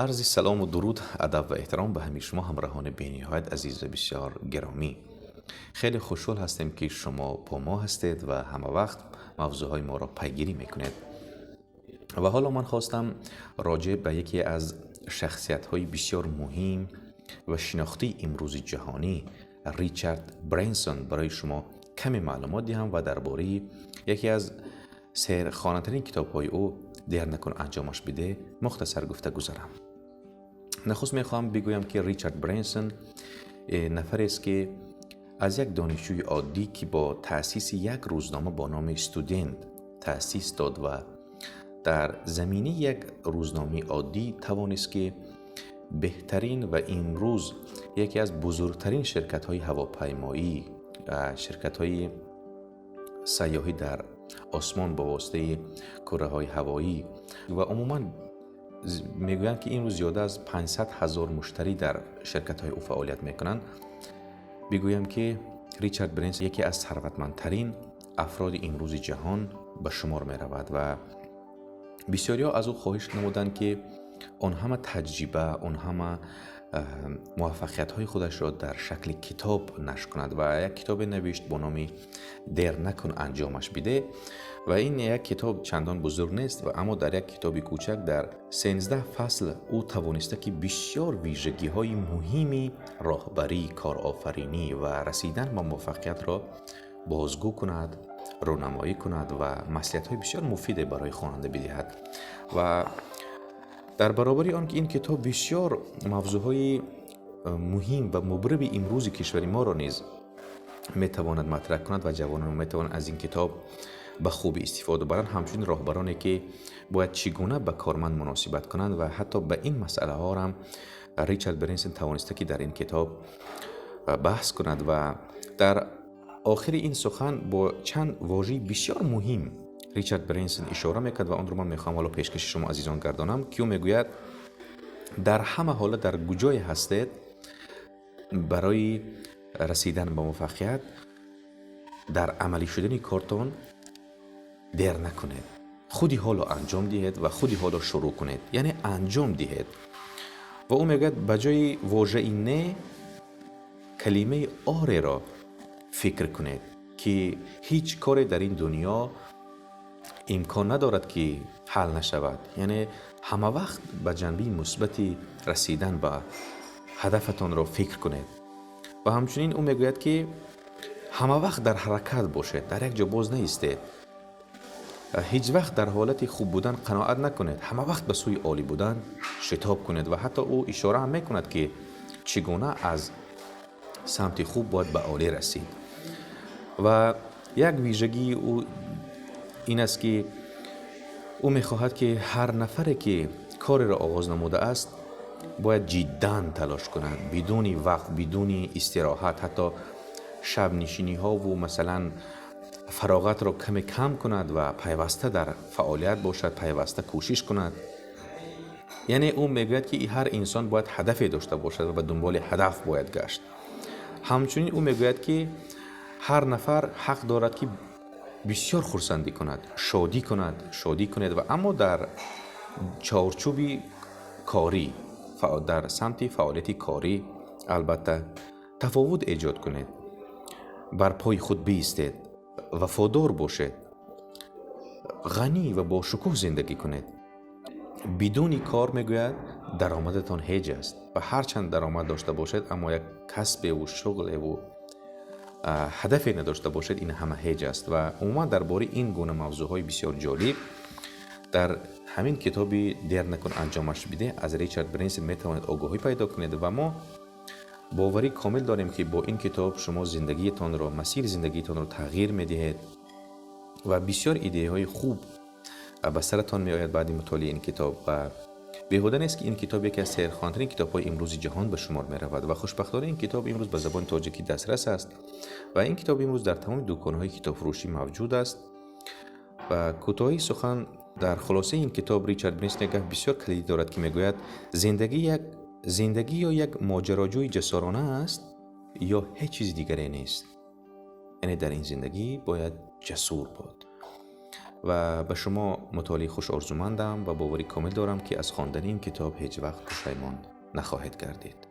عرض سلام و درود، ادب و احترام به همه شما همراهان بی‌نهایت عزیز و بسیار گرامی. خیلی خوشحال هستیم که شما با ما هستید و همه وقت موضوعهای ما را پیگیری میکنید. و حالا من خواستم راجع به یکی از شخصیت‌های بسیار مهم و شناختی امروز جهانی، ریچارد برانسون، برای شما کمی معلومات دهم و درباره یکی از سیرخواننده‌ترین کتاب‌های او، دیر نکن انجامش بده، مختصر گفته گذارم. نخست میخواهم بگویم که ریچارد برانسون نفری است که از یک دانشجوی عادی که با تأسیس یک روزنامه با نام استودنت تأسیس داد و در زمینه یک روزنامه عادی توانست که بهترین و امروز یکی از بزرگترین شرکت‌های هواپیمایی، شرکت‌های سیاحی در آسمان با واسطه کره‌های هوایی و عموماً میگویند که این روز زیاده از 500,000 مشتری در شرکت‌های او فعالیت میکنند. بگویم که ریچارد برانسون یکی از ثروتمندترین افراد امروز جهان به شمار می رود و بسیاریا از او خواهش نمودند که آن همه تجربه، آن همه موفقیت های خودش را در شکل کتاب نشر کند و یک کتاب نوشت با نام دیر نکن انجامش بده. و این یک کتاب چندان بزرگ نیست و اما در یک کتاب کوچک در 13 فصل او توانسته که بسیار ویژگی های مهمی راهبری، کارآفرینی و رسیدن به موفقیت را بازگو کند، رونمایی کند و مصلحت های بسیار مفید برای خواننده بدهد. و در برابر آن که این کتاب بسیار موضوعهای مهم و مبرم امروز کشور ما را نیز میتواند مطرح کند و جوانان میتوانند از این کتاب به خوبی استفاده برند، همچنین راهبرانی که باید چگونه به کارمند مناسبت کنند و حتی به این مسئله ها هم ریچارد برانسون توانسته که در این کتاب بحث کند و در آخر این سخن با چند واژه بسیار مهم ریچارد برانسون اشاره میکرد و آن رو من میخوام حالا پیشکش شما عزیزان گردانم که او میگوید در همه حالت در کجای هستید برای رسیدن به موفقیت در عملی شدن کارتون دیر نکنید، خودی حالا انجام دهید و خودی حالا شروع کنید، یعنی انجام دهید. و او میگوید بجای واژه نه کلمه آره را فکر کنید که هیچ کاری در این دنیا امکان ندارد که حل نشود، یعنی همه وقت به جنبه مثبتی رسیدن به هدفتان را فکر کنید. و همچنین او میگوید که همه وقت در حرکت باشید، در یک جا باز نیستید، هیچ وقت در حالت خوب بودن قناعت نکنید، همه وقت به سوی عالی بودن شتاب کنید. و حتی او اشاره هم میکند که چگونه از سمت خوب باید به عالی رسید. و یک ویژگی او این است که او میخواهد که هر نفری که کار را آغاز نموده است باید جداً تلاش کند، بدون وقت، بدون استراحت، حتی شب نشینی ها و مثلا فراغت را کم کند و پیوسته در فعالیت باشد، پیوسته کوشش کند. یعنی او میگوید که هر انسان باید هدفی داشته باشد و به دنبال هدف باید گشت. همچنین او میگوید که هر نفر حق دارد که بسیار خرسندی کند، شادی کند و اما در چارچوب کاری، در سمت فعالیت کاری البته تفاوت ایجاد کنید، بر پای خود بایستید، وفادار باشید، غنی و با شکوه زندگی کنید. بدون کار میگوید درآمدتان هیچ است و هرچند درآمد داشته باشید اما یک کسب و شغل و هدفی نداشته باشید، این همه هیچ است. و عموما درباره این گونه موضوعهای بسیار جالب در همین کتابی دیر نکن انجامش بده از ریچارد برانسون میتوانید آگاهی پیدا کنید و ما باوری کامل داریم که با این کتاب شما زندگیتان را، مسیر زندگیتان را تغییر میدهید و بسیار ایده های خوب به سرتان می آید بعد مطالعه این کتاب. و بیهوده نیست که این کتاب یکی از سیرخواننده‌ترین کتاب‌های امروز جهان به شمار می رود و خوشبختانه این کتاب امروز به زبان تاجیکی دسترس است و این کتاب امروز در تمام دکان‌های کتاب فروشی موجود است. و کوتاهی سخن در خلاصه این کتاب ریچارد برانسون بسیار کلیدی دارد که میگوید زندگی یا یک ماجراجوی جسارانه است یا هیچ چیز دیگری نیست. یعنی در این زندگی باید جسور بود. و به شما مطالعه خوش آرزومندم و باوری کامل دارم که از خواندن این کتاب هیچ وقت پشیمان نخواهید گردید.